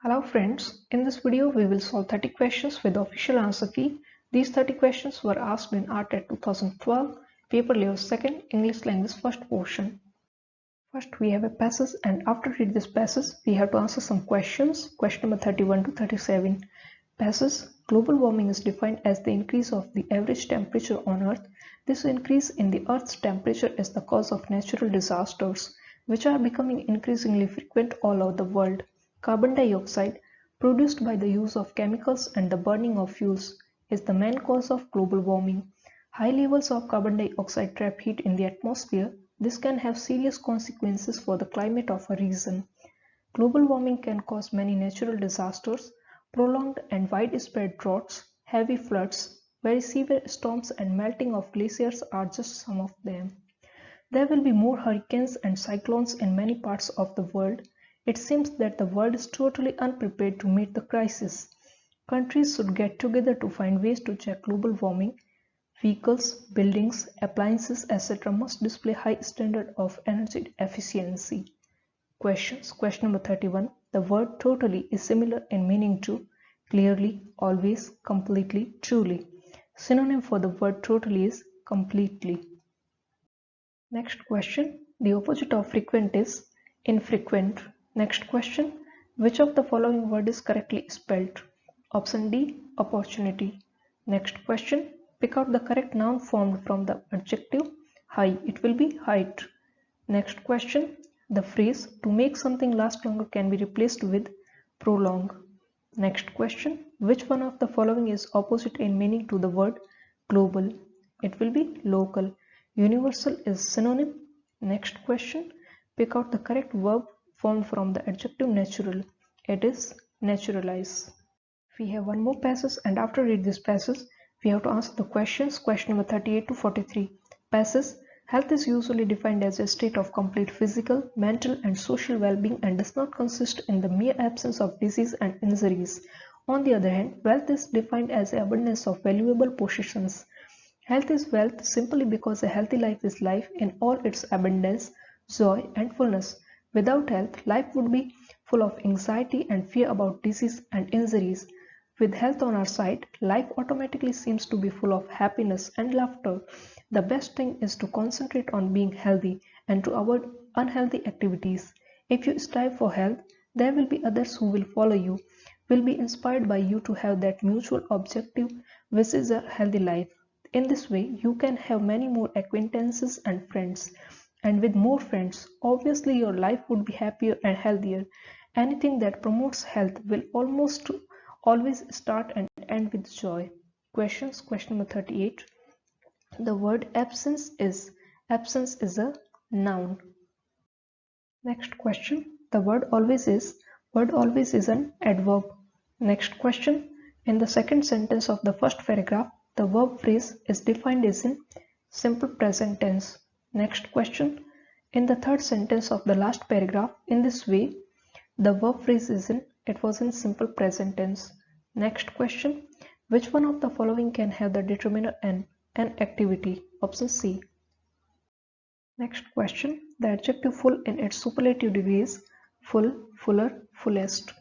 Hello friends, in this video we will solve 30 questions with the official answer key. These 30 questions were asked in ARTET 2012, paper level 2nd, English language first portion. First we have a passage and after read this passage we have to answer some questions. Question number 31 to 37. Passage: global warming is defined as the increase of the average temperature on Earth. This increase in the Earth's temperature is the cause of natural disasters, which are becoming increasingly frequent all over the world. Carbon dioxide, produced by the use of chemicals and the burning of fuels, is the main cause of global warming. High levels of carbon dioxide trap heat in the atmosphere. This can have serious consequences for the climate of a region. Global warming can cause many natural disasters. Prolonged and widespread droughts, heavy floods, very severe storms and melting of glaciers are just some of them. There will be more hurricanes and cyclones in many parts of the world. It seems that the world is totally unprepared to meet the crisis. Countries should get together to find ways to check global warming. Vehicles, buildings, appliances, etc. must display high standard of energy efficiency. Questions. Question number 31. The word totally is similar in meaning to clearly, always, completely, truly. Synonym for the word totally is completely. Next question. The opposite of frequent is infrequent. Next question. Which of the following word is correctly spelled? Option D. Opportunity. Next question. Pick out the correct noun formed from the adjective high. It will be height. Next question. The phrase to make something last longer can be replaced with prolong. Next question. Which one of the following is opposite in meaning to the word global? It will be local. Universal is synonym. Next question. Pick out the correct verb formed from the adjective natural. It is naturalize. We have one more passage and after read this passage we have to answer the questions. Question number 38 to 43. Passage: health is usually defined as a state of complete physical, mental and social well-being and does not consist in the mere absence of disease and injuries. On the other hand, wealth is defined as the abundance of valuable possessions. Health is wealth simply because a healthy life is life in all its abundance, joy and fullness. Without health, life would be full of anxiety and fear about disease and injuries. With health on our side, life automatically seems to be full of happiness and laughter. The best thing is to concentrate on being healthy and to avoid unhealthy activities. If you strive for health, there will be others who will follow you, will be inspired by you to have that mutual objective, which is a healthy life. In this way, you can have many more acquaintances and friends. And with more friends, obviously your life would be happier and healthier. Anything that promotes health will almost always start and end with joy. Questions. Question number 38. The word absence is a noun. Next question. The word always is an adverb. Next question. In the second sentence of the first paragraph, the verb phrase is defined as in simple present tense. Next question. In the third sentence of the last paragraph, in this way, the verb phrase is in it was in simple present tense. Next question. Which one of the following can have the determiner an activity? Option C. Next question. The adjective full in its superlative degree is full, fuller, fullest.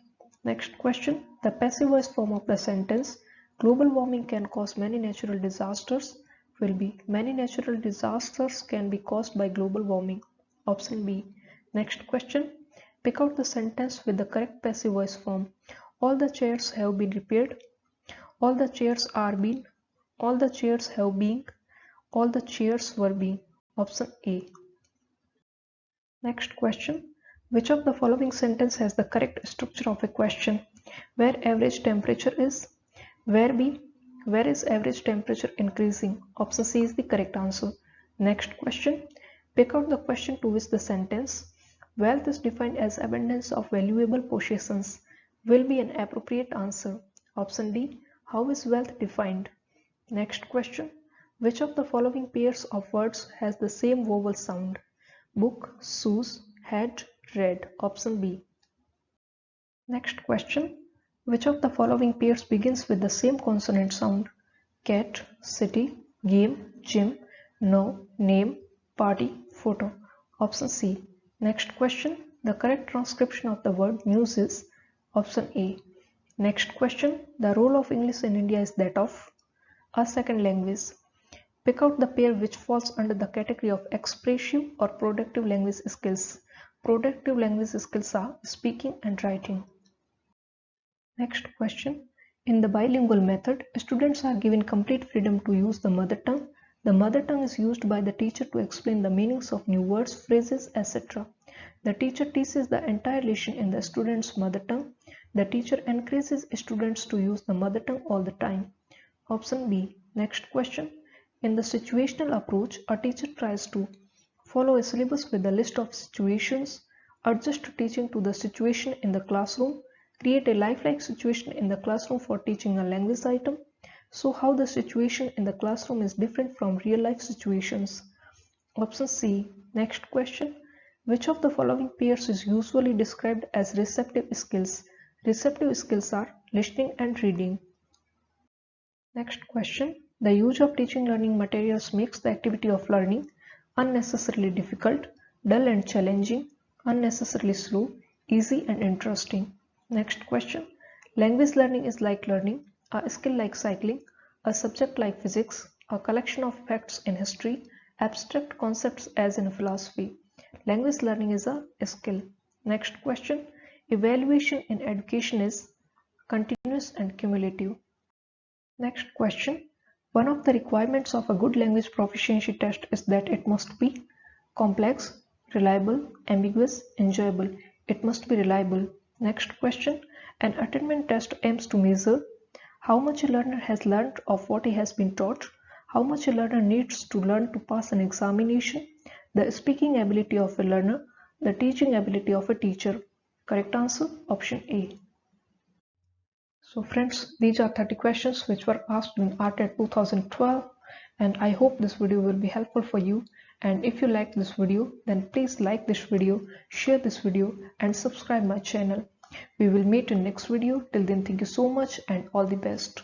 Next question. The passive voice form of the sentence global warming can cause many natural disasters will be many natural disasters can be caused by global warming. Option B. Next question. Pick out the sentence with the correct passive voice form. All the chairs have been repaired. All the chairs are being. All the chairs have been. All the chairs were being. Option A. Next question. Which of the following sentence has the correct structure of a question? Where average temperature is? Where B? Where is average temperature increasing? Option C is the correct answer. Next question. Pick out the question to which the sentence wealth is defined as abundance of valuable possessions will be an appropriate answer. Option D. How is wealth defined? Next question. Which of the following pairs of words has the same vowel sound? Book, shoes, hat, red. Option B. Next question. Which of the following pairs begins with the same consonant sound? Cat, city, game, gym, no, name, party, photo. Option C. Next question. The correct transcription of the word news is Option A. Next question. The role of English in India is that of a second language. Pick out the pair which falls under the category of expressive or productive language skills. Productive language skills are speaking and writing. Next question. In the bilingual method, students are given complete freedom to use the mother tongue. The mother tongue is used by the teacher to explain the meanings of new words, phrases, etc. The teacher teaches the entire lesson in the student's mother tongue. The teacher encourages students to use the mother tongue all the time. Option B. Next question. In the situational approach, a teacher tries to follow a syllabus with a list of situations, adjust teaching to the situation in the classroom, create a lifelike situation in the classroom for teaching a language item, show how the situation in the classroom is different from real life situations. Option C. Next question. Which of the following pairs is usually described as receptive skills? Receptive skills are listening and reading. Next question. The use of teaching learning materials makes the activity of learning unnecessarily difficult, dull and challenging, unnecessarily slow, easy and interesting. Next question. Language learning is like learning, a skill like cycling, a subject like physics, a collection of facts in history, abstract concepts as in philosophy. Language learning is a skill. Next question. Evaluation in education is continuous and cumulative. Next question. One of the requirements of a good language proficiency test is that it must be complex, reliable, ambiguous, enjoyable. It must be reliable. Next question. An attainment test aims to measure how much a learner has learned of what he has been taught, how much a learner needs to learn to pass an examination, the speaking ability of a learner, the teaching ability of a teacher. Correct answer, option A. So friends, these are 30 questions which were asked in ARTET 2012, and I hope this video will be helpful for you. And if you like this video, then please like this video, share this video and subscribe my channel. We will meet in next video. Till then, thank you so much and all the best.